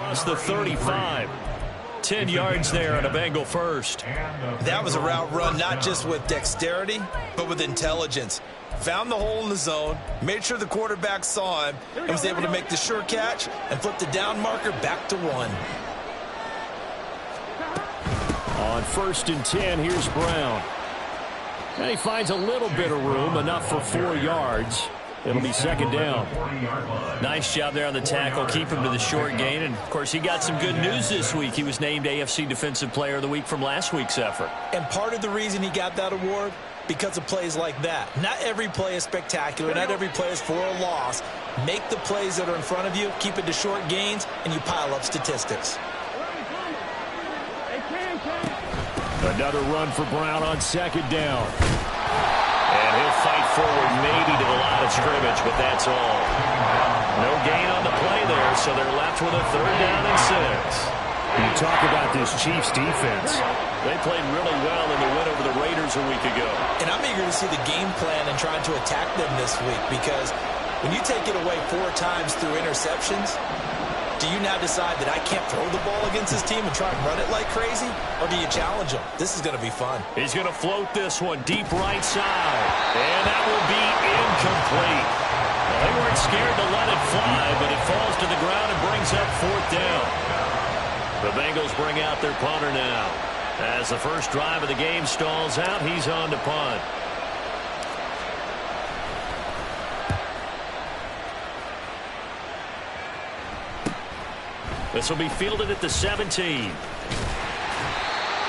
across the 35. 10 yards there on a Bengal first. That was a route run not just with dexterity, but with intelligence. Found the hole in the zone, made sure the quarterback saw him, and was able to make the sure catch and flip the down marker back to 1. On 1st and 10, here's Brown. And he finds a little bit of room, enough for 4 yards. It'll be 2nd down. Nice job there on the tackle. Keep him to the short gain. And, of course, he got some good news this week. He was named AFC Defensive Player of the Week from last week's effort. And part of the reason he got that award, because of plays like that. Not every play is spectacular. Not every play is for a loss. Make the plays that are in front of you, keep it to short gains, and you pile up statistics. Another run for Brown on 2nd down. And he'll fight forward maybe to the line of scrimmage, but that's all. No gain on the play there, so they're left with a 3rd down and 6. You talk about this Chiefs defense. They played really well in the win over the Raiders a week ago. And I'm eager to see the game plan and trying to attack them this week, because when you take it away 4 times through interceptions, do you now decide that I can't throw the ball against this team and try and run it like crazy? Or do you challenge them? This is going to be fun. He's going to float this one deep right side. And that will be incomplete. Well, they weren't scared to let it fly, but it falls to the ground and brings up 4th down. The Bengals bring out their punter now. As the first drive of the game stalls out, he's on to punt. This will be fielded at the 17.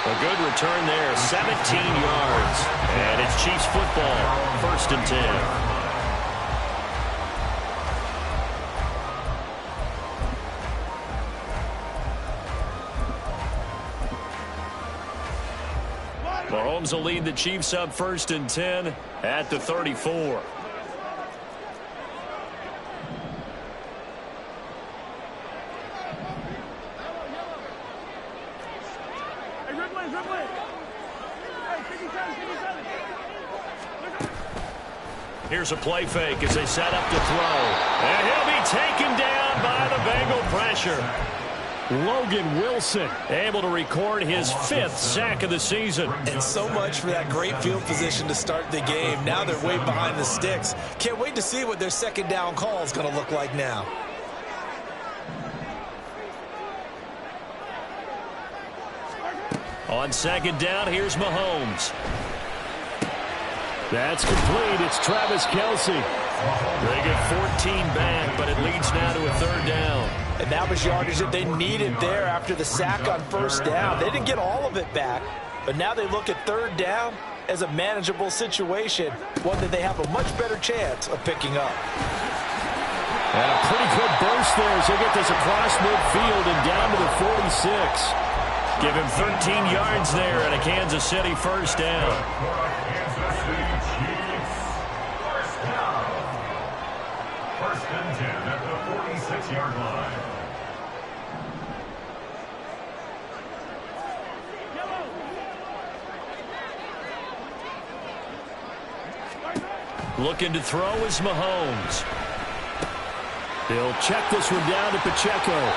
A good return there, 17 yards. And it's Chiefs football, 1st and 10. Mahomes will lead the Chiefs up 1st and 10 at the 34. Here's a play fake as they set up to throw. And he'll be taken down by the Bengal pressure. Logan Wilson able to record his 5th sack of the season. And so much for that great field position to start the game. Now they're way behind the sticks. Can't wait to see what their 2nd down call is going to look like now. On 2nd down, here's Mahomes. That's complete. It's Travis Kelce. They get 14 back, but it leads now to a 3rd down. And that was yardage that they needed there after the sack on 1st down. They didn't get all of it back, but now they look at 3rd down as a manageable situation, one that they have a much better chance of picking up. And a pretty good burst there as they get this across midfield and down to the 46. Give him 13 yards there and a Kansas City 1st down. Looking to throw is Mahomes. He'll check this one down to Pacheco.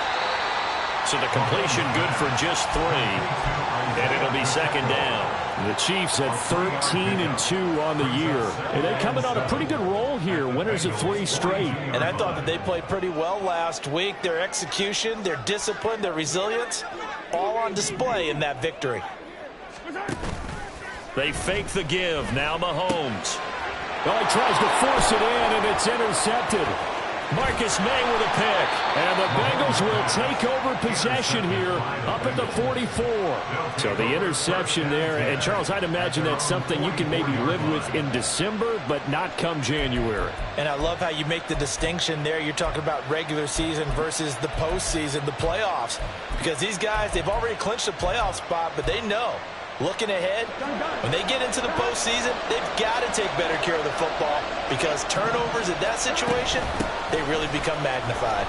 So the completion good for just 3. And it'll be 2nd down. The Chiefs at 13-2 on the year. And they're coming on a pretty good roll here. Winners of 3 straight. And I thought that they played pretty well last week. Their execution, their discipline, their resilience, all on display in that victory. They fake the give. Now Mahomes. Well, he tries to force it in, and it's intercepted. Marcus May with a pick. And the Bengals will take over possession here up at the 44. So the interception there. And, Charles, I'd imagine that's something you can maybe live with in December, but not come January. And I love how you make the distinction there. You're talking about regular season versus the postseason, the playoffs. Because these guys, they've already clinched a playoff spot, but they know. Looking ahead, when they get into the postseason, they've got to take better care of the football because turnovers in that situation, they really become magnified.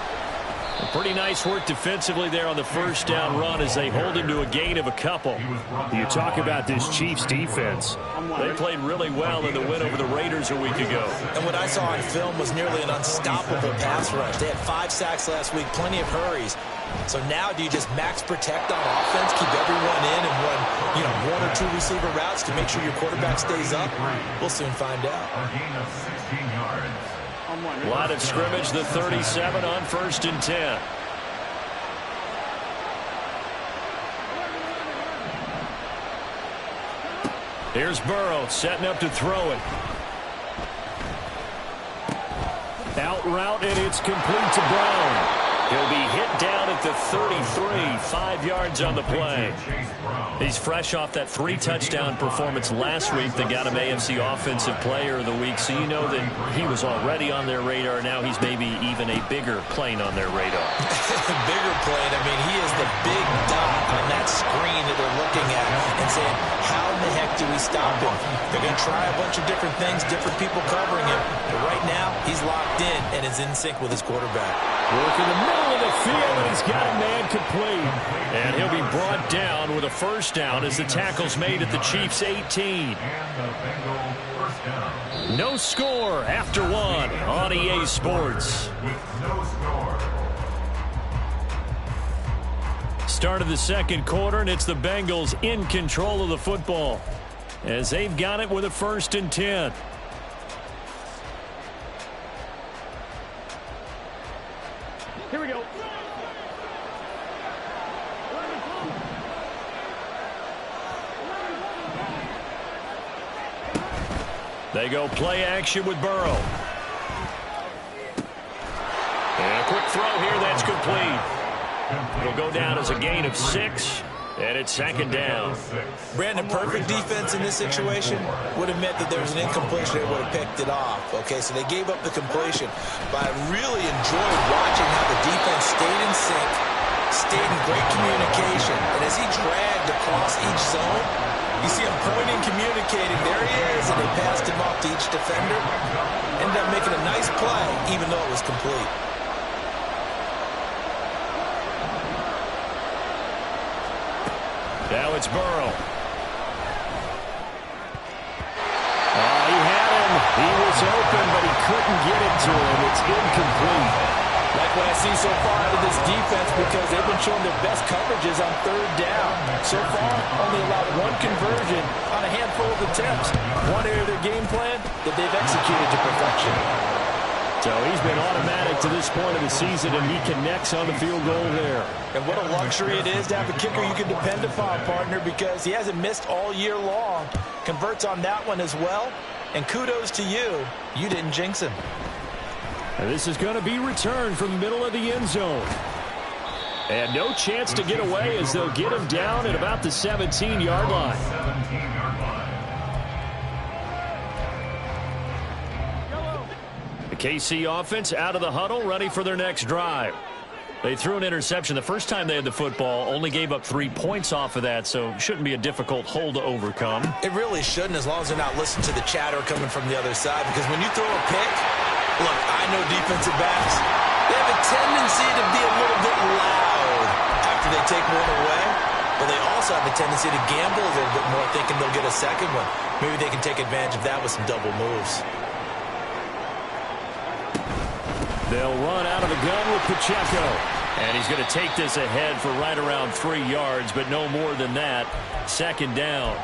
Pretty nice work defensively there on the first down run as they hold him to a gain of a couple. You talk about this Chiefs defense. They played really well in the win over the Raiders a week ago. And what I saw on film was nearly an unstoppable pass rush. They had 5 sacks last week, plenty of hurries. So now do you just max protect on offense, keep everyone in and run, 1 or 2 receiver routes to make sure your quarterback stays up? We'll soon find out. Line of scrimmage, the 37 on 1st and 10. Here's Burrow setting up to throw it. Out route, and it's complete to Brown. He'll be hit down at the 33, 5 yards on the play. He's fresh off that 3-touchdown performance last week that got him AFC Offensive Player of the Week, so you know that he was already on their radar. Now he's maybe even a bigger plane on their radar. Bigger plane. I mean, he is the big dot on that screen that they're looking at and saying, how in the heck do we stop him? They're going to try a bunch of different things, different people covering him, but right now he's locked in and is in sync with his quarterback. Work in the middle of the field, and he's got a man complete. And he'll be brought down with a first down as the tackle's made at the Chiefs' 18. No score after 1 on EA Sports. Start of the second quarter, and it's the Bengals in control of the football as they've got it with a 1st and 10. Here we go. They go play action with Burrow. And a quick throw here, that's complete. It'll go down as a gain of 6, and it's 2nd down. Brandon, perfect defense in this situation would have meant that there was an incompletion. They would have picked it off. Okay, so they gave up the completion. But I really enjoyed watching how the defense stayed in sync, stayed in great communication. And as he dragged across each zone, you see him pointing, communicating. There he is, and they passed him off to each defender. Ended up making a nice play, even though it was complete. Now it's Burrow. He had him. He was open, but he couldn't get it to him. It's incomplete. Like what I see so far out of this defense, because they've been showing their best coverages on 3rd down. So far, only allowed 1 conversion on a handful of attempts. One area of their game plan that they've executed to perfection. So he's been automatic to this point of the season, and he connects on the field goal there. And what a luxury it is to have a kicker you can depend upon, partner, because he hasn't missed all year long. Converts on that one as well. And kudos to you. You didn't jinx him. And this is going to be returned from the middle of the end zone. And no chance to get away as they'll get him down at about the 17-yard line. The KC offense out of the huddle, ready for their next drive. They threw an interception the first time they had the football, only gave up 3 points off of that, so shouldn't be a difficult hole to overcome. It really shouldn't, as long as they're not listening to the chatter coming from the other side, because when you throw a pick, look, I know defensive backs, they have a tendency to be a little bit loud after they take one away, but they also have a tendency to gamble a little bit more, thinking they'll get a second one. Maybe they can take advantage of that with some double moves. They'll run out of the gun with Pacheco. And he's going to take this ahead for right around 3 yards, but no more than that. 2nd down.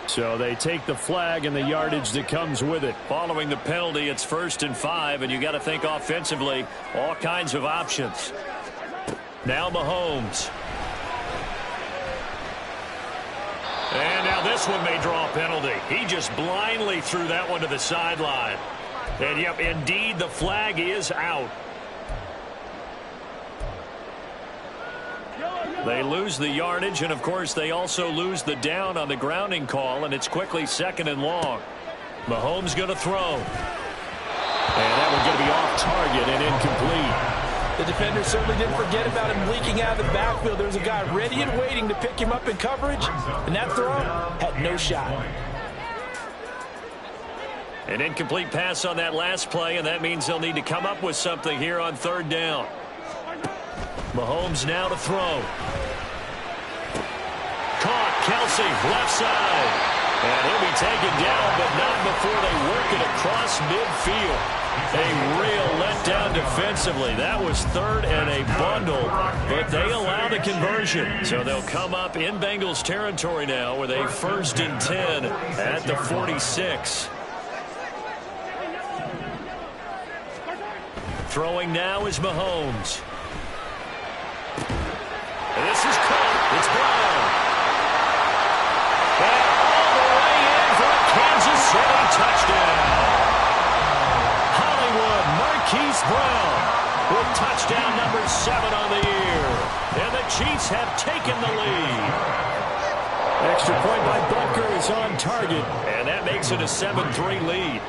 So they take the flag and the yardage that comes with it. Following the penalty, it's 1st and 5, and you got to think offensively, all kinds of options. Now Mahomes. And now this one may draw a penalty. He just blindly threw that one to the sideline. And, yep, indeed, the flag is out. They lose the yardage, and, of course, they also lose the down on the grounding call, and it's quickly 2nd and long. Mahomes going to throw. And that one's going to be off target and incomplete. The defender certainly didn't forget about him leaking out of the backfield. There was a guy ready and waiting to pick him up in coverage, and that throw had no shot. An incomplete pass on that last play, and that means they'll need to come up with something here on 3rd down. Mahomes now to throw. Caught. Kelsey, left side. And he'll be taken down, but not before they work it across midfield. A real letdown defensively. That was third and a bundle, but they allow the conversion. So they'll come up in Bengals territory now with a 1st and 10 at the 46. Throwing now is Mahomes. And this is caught. It's Brown. And all the way in for a Kansas City touchdown. Hollywood Marquise Brown with touchdown number 7 on the year. And the Chiefs have taken the lead. Extra point by Butker is on target. And that makes it a 7-3 lead.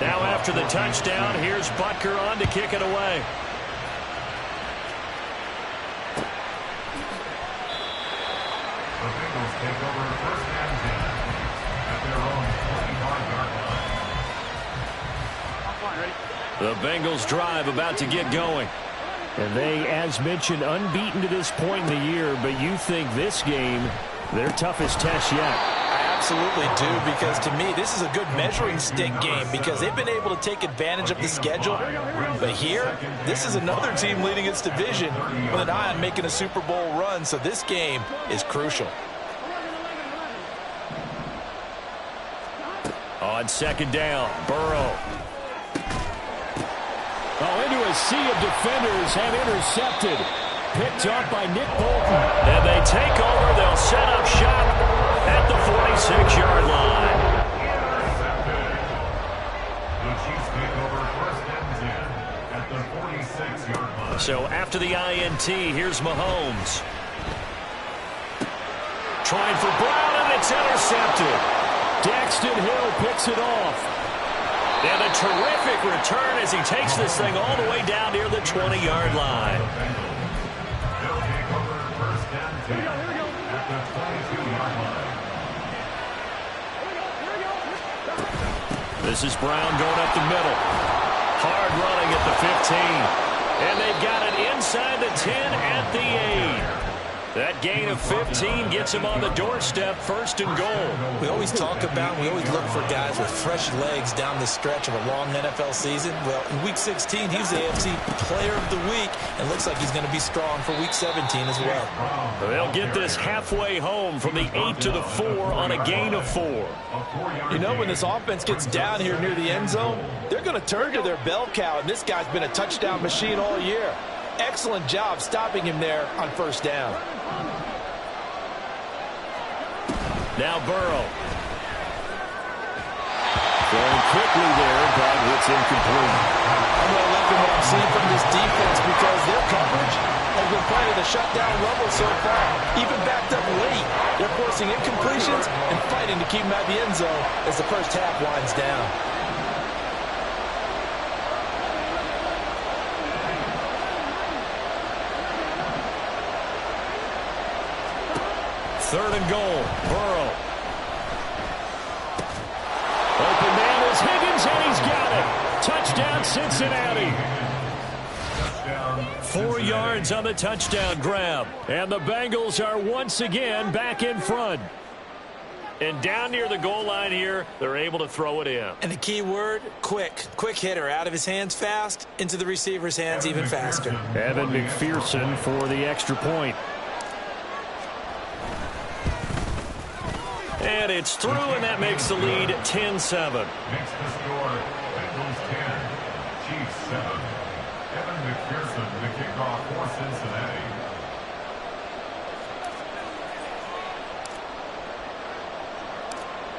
Now after the touchdown, here's Butker on to kick it away. The Bengals take over 1st and 10 at their own 20-yard line. The Bengals drive about to get going. And they, as mentioned, unbeaten to this point in the year, but you think this game, their toughest test yet. I absolutely do, because to me, this is a good measuring stick game because they've been able to take advantage of the schedule. But here, this is another team leading its division with an eye on making a Super Bowl run, so this game is crucial. On 2nd down, Burrow. Oh, into a sea of defenders and intercepted. Picked up by Nick Bolton. And they take over. They'll set up shop at the 46-yard line. The Chiefs take over 1st and 10 at the 46-yard line. So after the INT, here's Mahomes. Trying for Brown, and it's intercepted. Daxton Hill picks it off. And a terrific return as he takes this thing all the way down near the 20-yard line. They'll take over 1st and 10 at the 22-yard line. This is Brown going up the middle. Hard running at the 15. And they've got it inside the 10 at the 8. That gain of 15 gets him on the doorstep, 1st and goal. We always look for guys with fresh legs down the stretch of a long NFL season. Well, in Week 16, he was the AFC Player of the Week, and looks like he's going to be strong for Week 17 as well. They'll get this halfway home from the 8 to the 4 on a gain of 4. You know, when this offense gets down here near the end zone, they're going to turn to their bell cow, and this guy's been a touchdown machine all year. Excellent job stopping him there on 1st down. Now Burrow. Throwing quickly there, but it's incomplete. I'm going to like what I'm seeing from this defense because their coverage has been playing at the shutdown level so far. Even backed up late, they're forcing incompletions and fighting to keep them out of the end zone as the 1st half winds down. Third and goal, Burrow. Open man is Higgins, and he's got it. Touchdown, Cincinnati. 4 yards on the touchdown grab. And the Bengals are once again back in front. And down near the goal line here, they're able to throw it in. And the key word, quick. Quick hitter. Out of his hands fast, into the receiver's hands even faster. Evan McPherson for the extra point. And it's through, and that makes the lead 10-7. Makes the score Bengals 10, Chiefs 7. Evan McPherson, the kickoff for Cincinnati.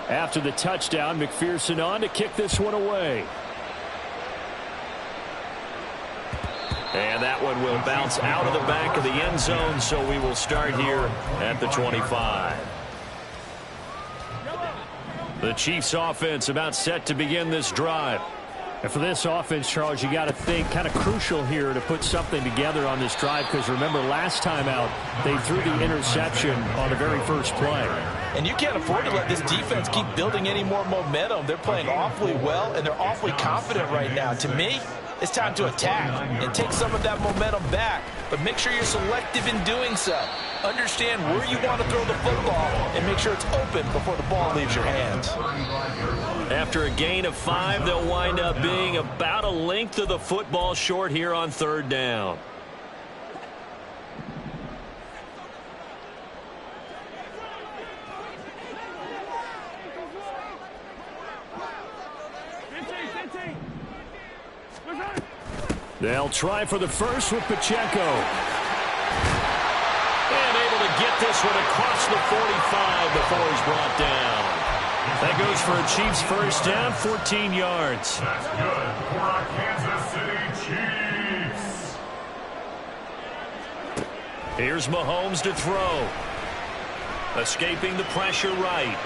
After the touchdown, McPherson on to kick this one away. And that one will bounce out of the back of the end zone, so we will start here at the 25. The Chiefs offense about set to begin this drive. And for this offense, Charles, you got to think kind of crucial here to put something together on this drive, because remember last time out they threw the interception on the very first play. And you can't afford to let this defense keep building any more momentum. They're playing awfully well, and they're awfully confident right now. To me, it's time to attack and take some of that momentum back. But make sure you're selective in doing so. Understand where you want to throw the football and make sure it's open before the ball leaves your hands. After a gain of 5, they'll wind up being about a length of the football short here on 3rd down. They'll try for the first with Pacheco. And able to get this one across the 45 before he's brought down. That goes for a Chiefs first down, 14 yards. That's good for our Kansas City Chiefs. Here's Mahomes to throw. Escaping the pressure right.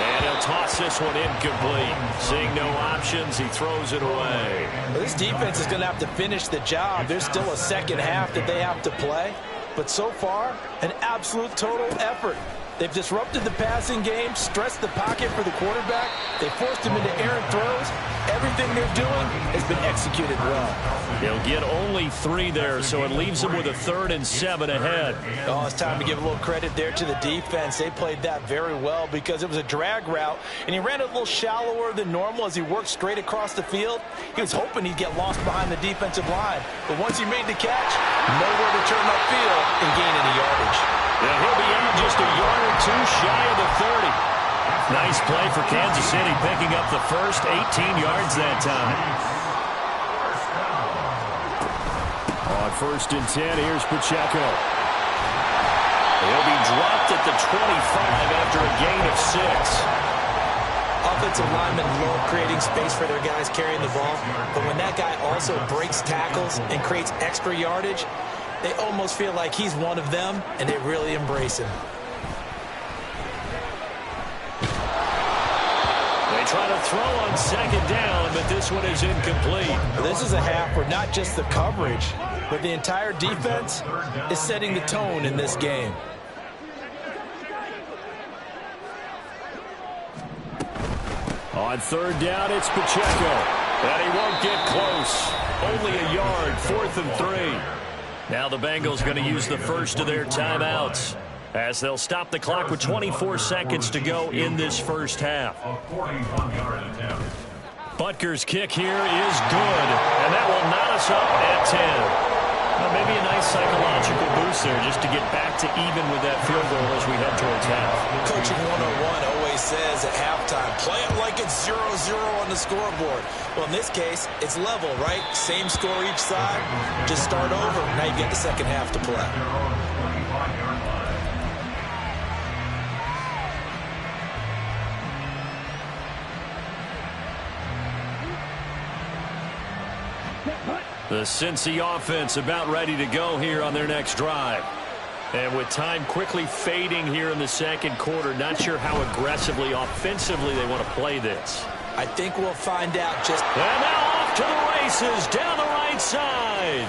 And he'll toss this one incomplete. Seeing no options, he throws it away. Well, this defense is going to have to finish the job. There's still a second half that they have to play. But so far, an absolute total effort. They've disrupted the passing game, stressed the pocket for the quarterback. They forced him into errant throws. Everything they're doing has been executed well. They'll get only 3 there, so it leaves them with a 3rd and 7 ahead. Oh, it's time to give a little credit there to the defense. They played that very well because it was a drag route, and he ran a little shallower than normal as he worked straight across the field. He was hoping he'd get lost behind the defensive line, but once he made the catch, nowhere to turn upfield and gain any yardage. Yeah, he'll be out just a yard or 2 shy of the 30. Nice play for Kansas City, picking up the first 18 yards that time. On 1st and 10, here's Pacheco. He'll be dropped at the 25 after a gain of 6. Offensive linemen love creating space for their guys carrying the ball, but when that guy also breaks tackles and creates extra yardage, they almost feel like he's one of them, and they really embrace him. They try to throw on 2nd down, but this one is incomplete. This is a half where not just the coverage, but the entire defense is setting the tone in this game. On 3rd down, it's Pacheco. And he won't get close. Only a yard, 4th and 3. Now the Bengals going to use the first of their timeouts as they'll stop the clock with 24 seconds to go in this first half. Butker's kick here is good, and that will knot us up at 10. Well, maybe a nice psychological boost there just to get back to even with that field goal as we head towards half. Coaching 101 always says at halftime, play it like it's 0-0 on the scoreboard. Well, in this case, it's level, right? Same score each side. Just start over. Now you get the second half to play. The Cincy offense about ready to go here on their next drive. And with time quickly fading here in the second quarter, not sure how aggressively, offensively they want to play this. I think we'll find out just... And now off to the races down the right side.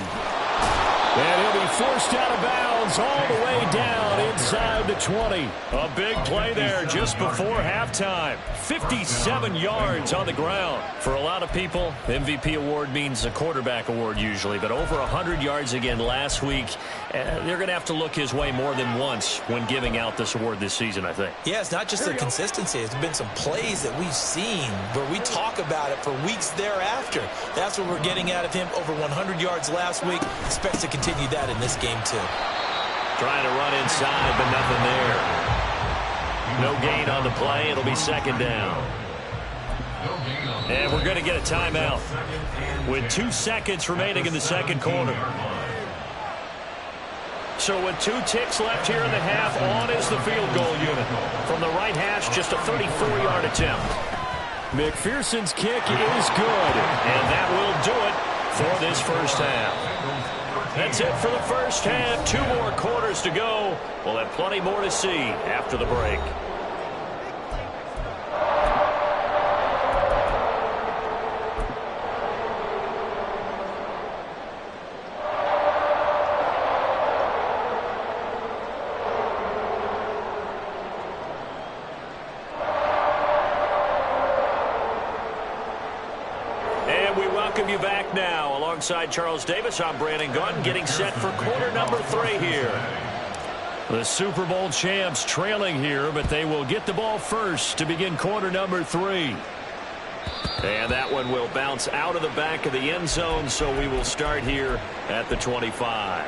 And he'll be forced out of bounds all the way down inside the 20. A big play there just before halftime. 57 yards on the ground. For a lot of people, MVP award means a quarterback award usually, but over 100 yards again last week. They're going to have to look his way more than once when giving out this award this season, I think. Yeah, it's not just the consistency. There's been some plays that we've seen where we talk about it for weeks thereafter. That's what we're getting out of him. Over 100 yards last week. Expects to continue that in this game, too. Trying to run inside, but nothing there. No gain on the play. It'll be 2nd down. And we're going to get a timeout with 2 seconds remaining in the second quarter. So with 2 ticks left here in the half, on is the field goal unit. From the right hash, just a 34-yard attempt. McPherson's kick is good, and that will do it for this first half. That's it for the first half. 2 more quarters to go. We'll have plenty more to see after the break. And we welcome you back now Alongside Charles Davis, I'm Brandon Gaudin, getting set for quarter number 3 here. The Super Bowl champs trailing here, but they will get the ball first to begin quarter number 3. And that one will bounce out of the back of the end zone, so we will start here at the 25.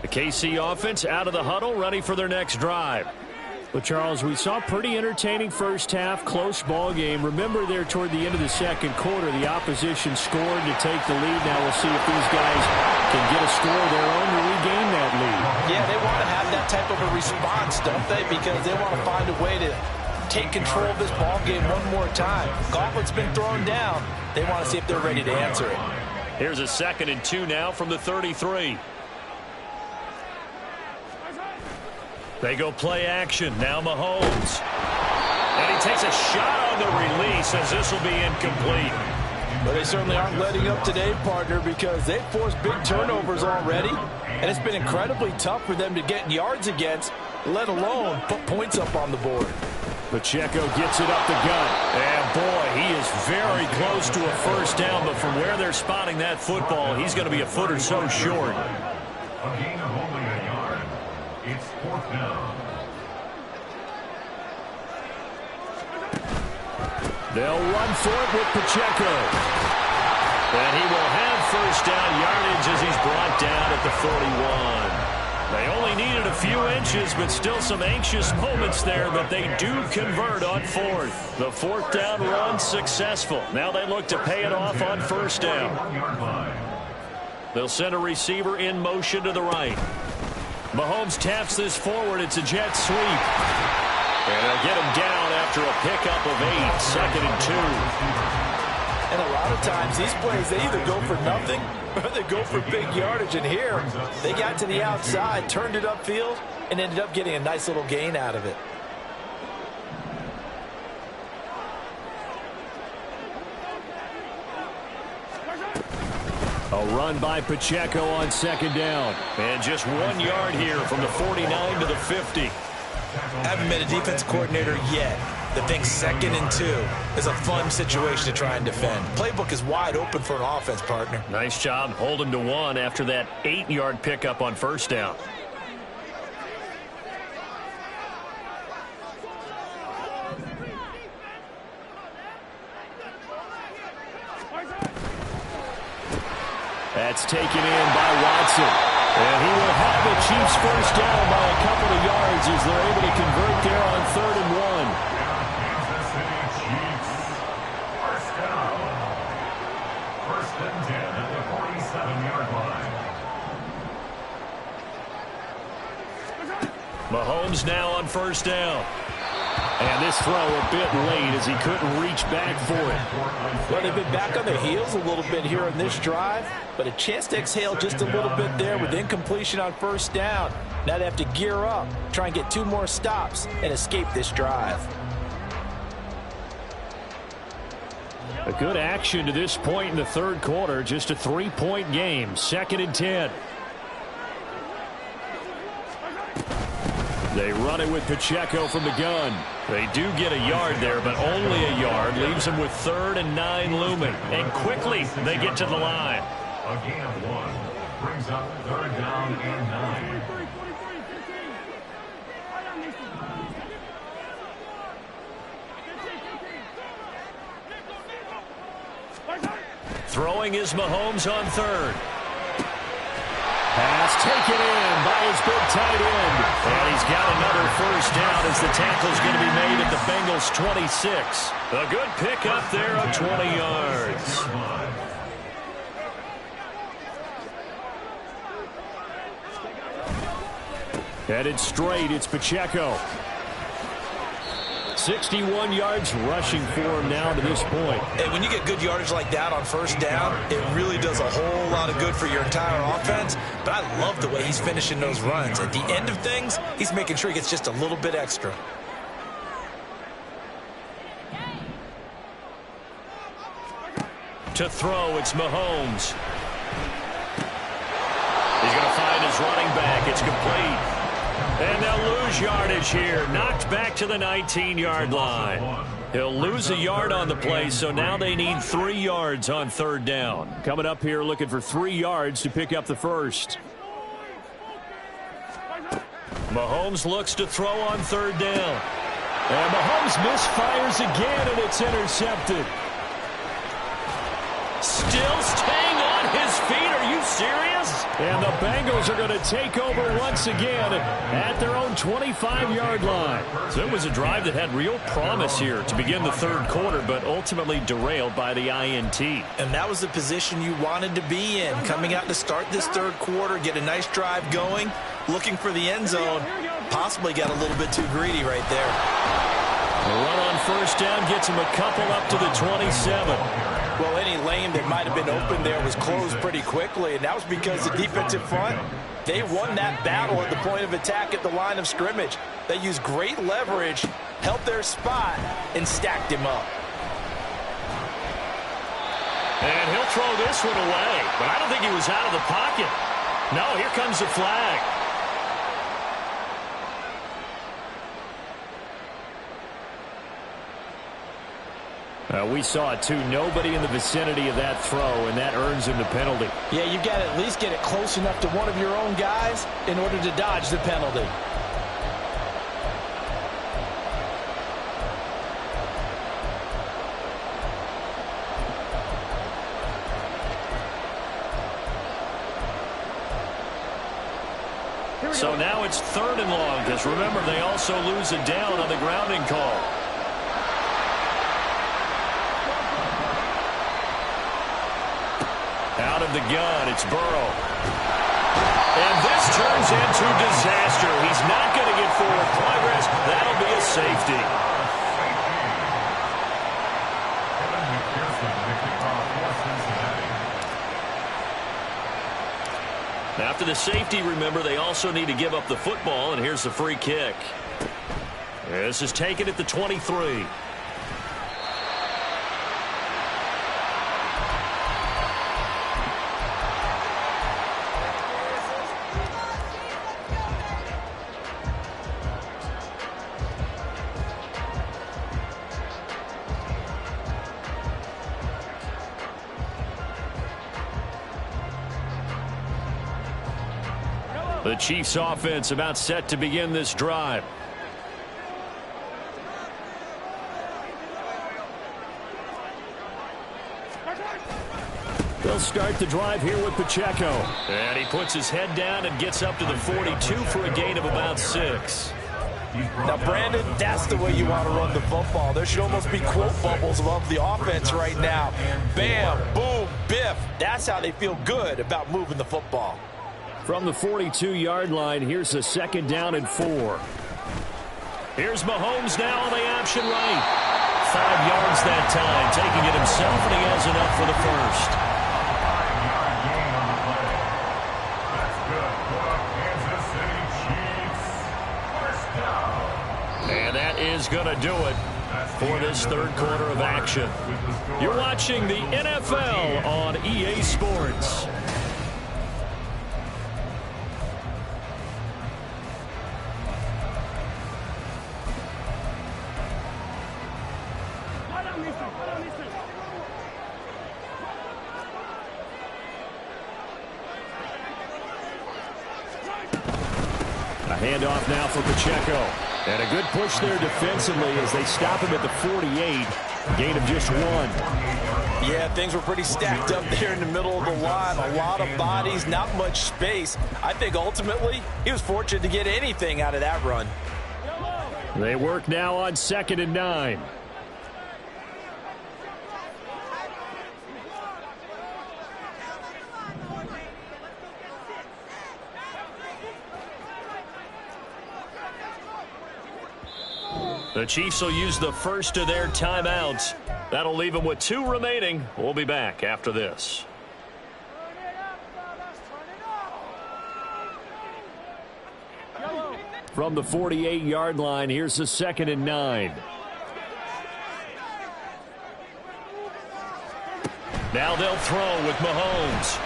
The KC offense out of the huddle, ready for their next drive. Well, Charles, we saw pretty entertaining first half, close ball game. Remember there toward the end of the second quarter, the opposition scored to take the lead. Now we'll see if these guys can get a score of their own to regain that lead. Yeah, they want to have that type of a response, don't they? Because they want to find a way to take control of this ball game one more time. Gauntlet's been thrown down. They want to see if they're ready to answer it. Here's a 2nd and 2 now from the 33. They go play action. Now Mahomes. And he takes a shot on the release as this will be incomplete. But they certainly aren't letting up today, partner, because they've forced big turnovers already. And it's been incredibly tough for them to get yards against, let alone put points up on the board. Pacheco gets it up the gut. And boy, he is very close to a first down. But from where they're spotting that football, he's going to be a foot or so short. A gain of only a yard. It's 4th down. They'll run for it with Pacheco. And he will have first down yardage as he's brought down at the 41. They only needed a few inches, but still some anxious moments there, but they do convert on 4th. The 4th down run successful. Now they look to pay it off on first down. They'll send a receiver in motion to the right. Mahomes taps this forward. It's a jet sweep. And they'll get him down after a pickup of 8, 2nd and 2. And a lot of times these plays, they either go for nothing or they go for big yardage. And here, they got to the outside, turned it upfield, and ended up getting a nice little gain out of it. A run by Pacheco on 2nd down. And just 1 yard here from the 49 to the 50. Haven't been a defense coordinator yet that thinks 2nd and 2 is a fun situation to try and defend. Playbook is wide open for an offense, partner. Nice job holding to 1 after that 8-yard pickup on first down. That's taken in by Watson. And he will have the Chiefs first down by a couple of yards as they're able to convert there on 3rd and 1. Kansas City Chiefs. First down. 1st and 10 at the 47-yard line. Mahomes now on first down. And this throw a bit late as he couldn't reach back for it. Well, they've been back on their heels a little bit here in this drive, but a chance to exhale just a little bit there with incompletion on first down. Now they have to gear up, try and get 2 more stops, and escape this drive. A good action to this point in the 3rd quarter. Just a 3-point game. 2nd and 10. They run it with Pacheco from the gun. They do get a yard there, but only a yard. Leaves them with 3rd and 9 looming. And quickly, they get to the line. A gain of 1 brings up 3rd down and 9. Throwing is Mahomes on 3rd. Pass taken in by his big tight end. And he's got another first down as the tackle's going to be made at the Bengals' 26. A good pickup there of 20 yards. Headed straight, it's Pacheco. 61 yards rushing for him now to this point. And when you get good yardage like that on first down, it really does a whole lot of good for your entire offense. But I love the way he's finishing those runs. At the end of things, he's making sure he gets just a little bit extra. To throw, it's Mahomes. He's going to find his his running back. It's complete. And they'll lose yardage here. Knocked back to the 19-yard line. He'll lose a yard on the play, so now they need 3 yards on third down. Coming up here looking for 3 yards to pick up the first. Mahomes looks to throw on third down. And Mahomes misfires again, and it's intercepted. Still staying on his feet. Are you serious? And the Bengals are going to take over once again at their own 25-yard line. So it was a drive that had real promise here to begin the third quarter, but ultimately derailed by the INT. And that was the position you wanted to be in. Coming out to start this third quarter, get a nice drive going, looking for the end zone. Possibly got a little bit too greedy right there. The run on first down gets him a couple up to the 27. Well, any lane that might have been open there was closed pretty quickly, and that was because the defensive front, they won that battle at the point of attack at the line of scrimmage. They used great leverage, held their spot, and stacked him up. And he'll throw this one away, but I don't think he was out of the pocket. No, here comes the flag. We saw it too. Nobody in the vicinity of that throw, and that earns him the penalty. Yeah, you've got to at least get it close enough to one of your own guys in order to dodge the penalty. So now it's 3rd and long, because remember, they also lose a down on the grounding call. Out of the gun, it's Burrow. And this turns into disaster. He's not going to get forward progress. That'll be a safety. After the safety, remember, they also need to give up the football, and here's the free kick. This is taken at the 23. The Chiefs offense about set to begin this drive. They'll start the drive here with Pacheco. And he puts his head down and gets up to the 42 for a gain of about 6. Now, Brandon, that's the way you want to run the football. There should almost be quote bubbles above the offense right now. Bam, boom, biff. That's how they feel good about moving the football. From the 42-yard line, here's a 2nd down and 4. Here's Mahomes now on the option right. 5 yards that time, taking it himself, and he has enough for the first. 5-yard gain on the play. That's good. Put up Kansas City Chiefs. First down. And that is going to do it for this third quarter of action. You're watching the NFL on EA Sports. A handoff now for Pacheco. And a good push there defensively as they stop him at the 48. Gain of just 1. Yeah, things were pretty stacked up there in the middle of the line. A lot of bodies, not much space. I think ultimately he was fortunate to get anything out of that run. They work now on 2nd and 9. The Chiefs will use the first of their timeouts. That'll leave them with 2 remaining. We'll be back after this. From the 48-yard line, here's the 2nd and 9. Now they'll throw with Mahomes.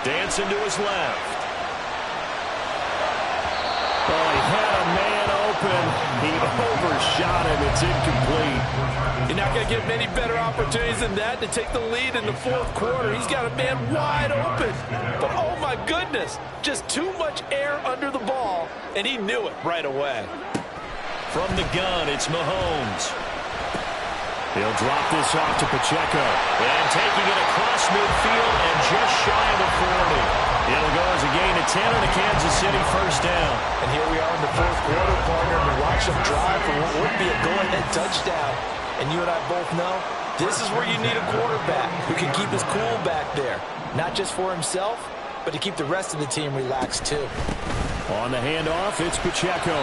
Dancing to his left. open. He overshot him. It's incomplete. You're not going to get many better opportunities than that to take the lead in the fourth quarter. He's got a man wide open. But, oh, my goodness, just too much air under the ball, and he knew it right away. From the gun, it's Mahomes. He'll drop this off to Pacheco. And taking it across midfield and just shy of the 40. It'll go as a gain of 10 and a Kansas City first down. And here we are in the fourth quarter, partner, and we watch them drive for what would be a go-ahead touchdown. And you and I both know this is where you need a quarterback who can keep his cool back there. Not just for himself, but to keep the rest of the team relaxed too. On the handoff, it's Pacheco.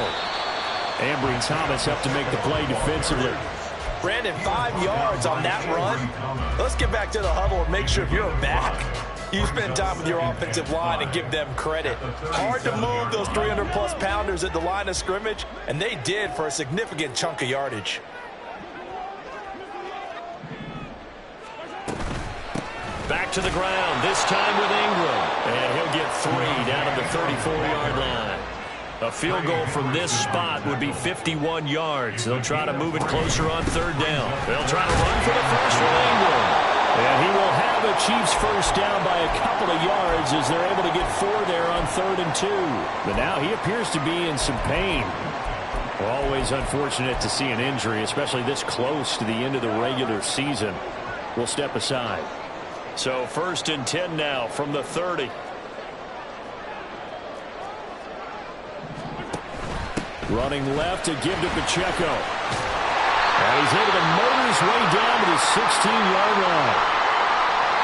Ambry Thomas up to make the play defensively. Brandon, 5 yards on that run. Let's get back to the huddle and make sure if you're back, you spend time with your offensive line and give them credit. Hard to move those 300-plus pounders at the line of scrimmage, and they did for a significant chunk of yardage. Back to the ground, this time with Ingram. And he'll get 3 down at the 34-yard line. A field goal from this spot would be 51 yards. They'll try to move it closer on third down. They'll try to run for the first with Ingram. And he will have a Chiefs first down by a couple of yards as they're able to get 4 there on 3rd and 2. But now he appears to be in some pain. Always unfortunate to see an injury, especially this close to the end of the regular season. We'll step aside. So 1st and 10 now from the 30. Running left to give to Pacheco. And he's able to motor his way down to the 16-yard line.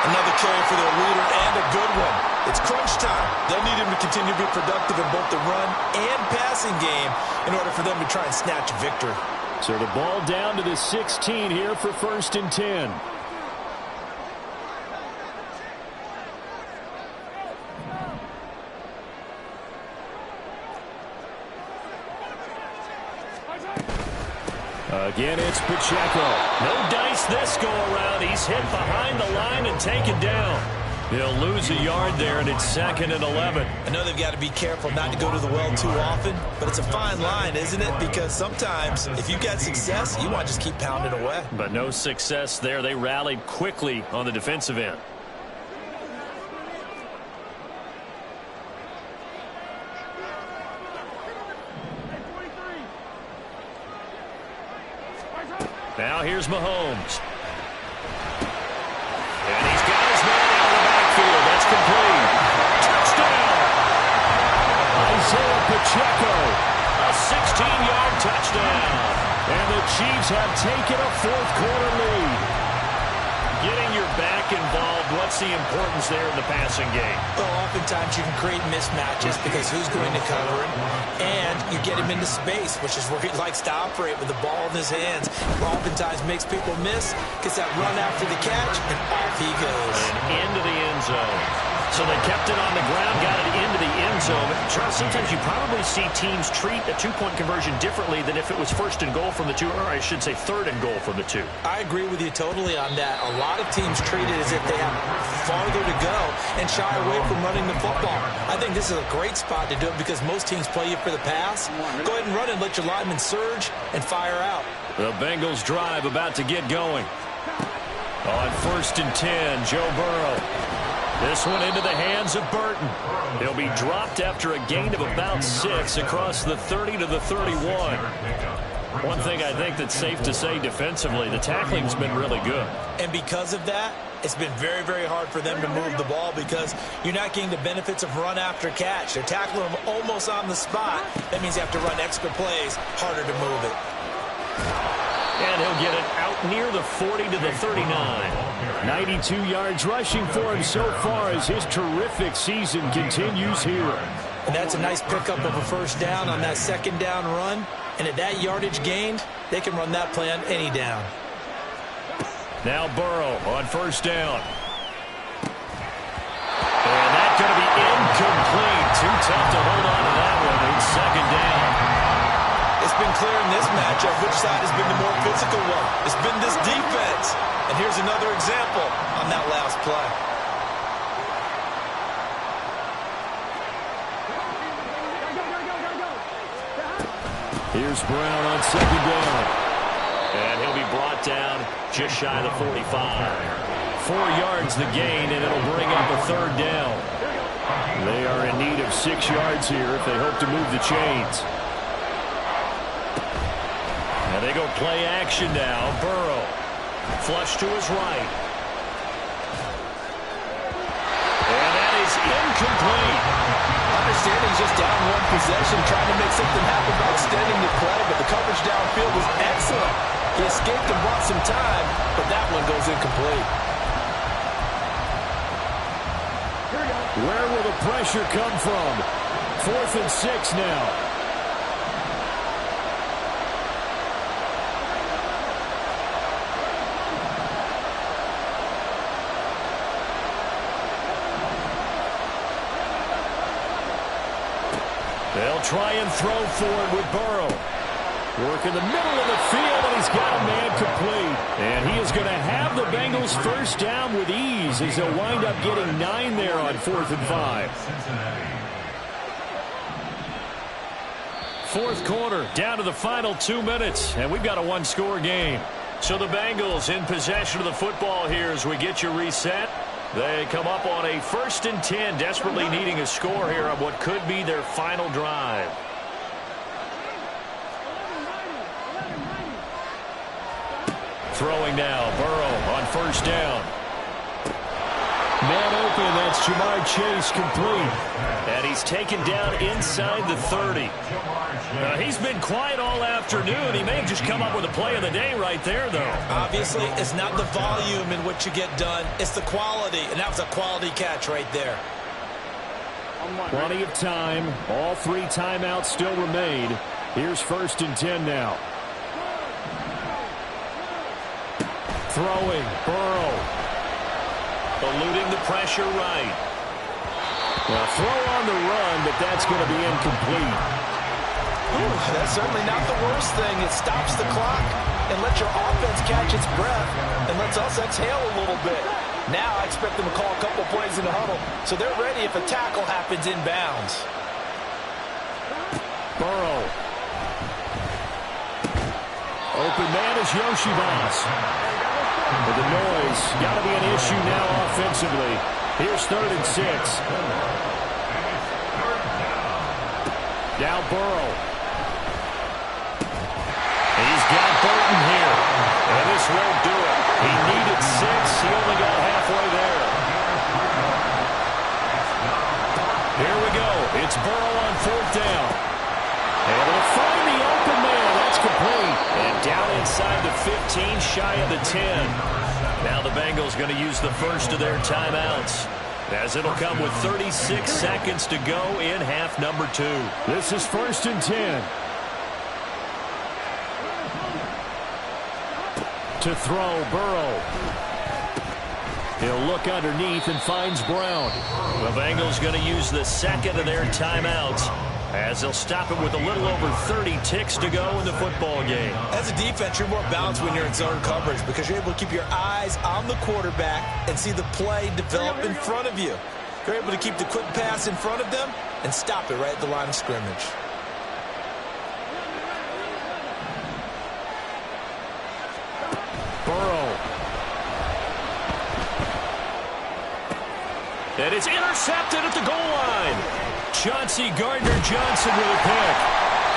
Another carry for their leader and a good one. It's crunch time. They'll need him to continue to be productive in both the run and passing game in order for them to try and snatch victory. So the ball down to the 16 here for 1st and 10. Again, it's Pacheco. No dice this go-around. He's hit behind the line and taken down. He'll lose a yard there, and it's 2nd and 11. I know they've got to be careful not to go to the well too often, but it's a fine line, isn't it? Because sometimes, if you get success, you want to just keep pounding away. But no success there. They rallied quickly on the defensive end. Now here's Mahomes. And he's got his man out of the backfield. That's complete. Touchdown! Isaiah Pacheco. A 16-yard touchdown. And the Chiefs have taken a fourth quarter lead. Getting your back involved, what's the importance there in the passing game? Well, oftentimes you can create mismatches because who's going to cover him, and you get him into space, which is where he likes to operate with the ball in his hands. Oftentimes makes people miss, gets that run after the catch, and off he goes. And into the end zone. So they kept it on the ground, got it into the end zone. Charles, sometimes you probably see teams treat a two-point conversion differently than if it was 1st and goal from the 2, or I should say 3rd and goal from the 2. I agree with you totally on that. A lot of teams treat it as if they have farther to go and shy away from running the football. I think this is a great spot to do it because most teams play you for the pass. Go ahead and run and let your linemen surge and fire out. The Bengals drive about to get going. On 1st and 10, Joe Burrow. This one into the hands of Burton. He'll be dropped after a gain of about 6 across the 30 to the 31. One thing I think that's safe to say defensively, the tackling's been really good. And because of that, it's been very, very hard for them to move the ball because you're not getting the benefits of run after catch. They're tackling them almost on the spot. That means you have to run extra plays, harder to move it. And he'll get it out near the 40 to the 39. 92 yards rushing for him so far as his terrific season continues here. And that's a nice pickup of a first down on that 2nd down run. And at that yardage gained, they can run that play on any down. Now Burrow on 1st down. And that's going to be incomplete. Too tough to hold on to that one. It's 2nd down. It's been clear in this matchup which side has been the more physical one. It's been this defense. And here's another example on that last play. Here's Brown on second down. And he'll be brought down just shy of the 45. 4 yards the gain, and it'll bring up a third down. They are in need of 6 yards here if they hope to move the chains. And they go play action now. Burrow. Flush to his right. And that is incomplete. Understanding he's just down one possession, trying to make something happen by extending the play, but the coverage downfield was excellent. He escaped and bought some time, but that one goes incomplete. Where will the pressure come from? 4th and 6 now. They'll try and throw for it with Burrow. Work in the middle of the field, and he's got a man complete. And he is going to have the Bengals first down with ease as they'll wind up getting 9 there on 4th and 5. 4th quarter, down to the final 2 minutes, and we've got a one-score game. So the Bengals in possession of the football here as we get you reset. They come up on a 1st and 10, desperately needing a score here on what could be their final drive. Throwing now, Burrow on 1st down. Man open, that's Jamar Chase complete. And he's taken down inside the 30. He's been quiet all afternoon. He may have just come up with a play of the day right there, though. Obviously, it's not the volume in which you get done. It's the quality, and that was a quality catch right there. Plenty of time. All 3 timeouts still remain. Here's 1st and 10 now. Throwing, Burrow. Eluding the pressure right. Well, throw on the run, but that's going to be incomplete. Ooh, that's certainly not the worst thing. It stops the clock and lets your offense catch its breath and lets us exhale a little bit. Now I expect them to call a couple plays in the huddle, so they're ready if a tackle happens inbounds. Burrow. Open man is Yoshibas. With the noise, got to be an issue now offensively. Here's 3rd and 6. Now Burrow. He's got Burton here. And this won't do it. He needed 6. He only got halfway there. Here we go. It's Burrow on 4th down. And he'll find the open man. That's complete. And down inside the 15, shy of the 10. Now the Bengals going to use the first of their timeouts, as it'll come with 36 seconds to go in half number 2. This is 1st and 10. To throw, Burrow. He'll look underneath and finds Brown. The Bengals going to use the second of their timeouts, as they'll stop it with a little over 30 ticks to go in the football game. As a defense, you're more balanced when you're in zone coverage because you're able to keep your eyes on the quarterback and see the play develop in front of you. You're able to keep the quick pass in front of them and stop it right at the line of scrimmage. Burrow. And it's intercepted at the goal line. Chauncey Gardner-Johnson with a pick.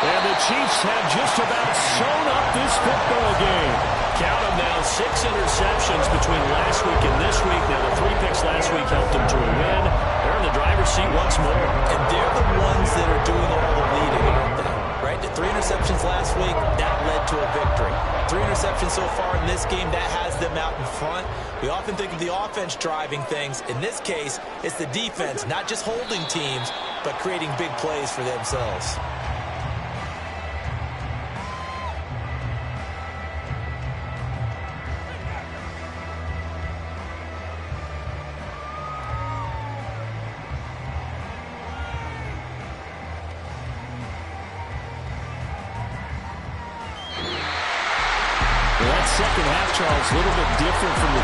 And the Chiefs have just about sewn up this football game. Count them now, 6 interceptions between last week and this week. Now the 3 picks last week helped them to a win. They're in the driver's seat once more. And they're the ones that are doing all the leading, aren't they? Right? The 3 interceptions last week, that led to a victory. 3 interceptions so far in this game, that has them out in front. We often think of the offense driving things. In this case, it's the defense, not just holding teams, but creating big plays for themselves. Second half, Charles, a little bit different from the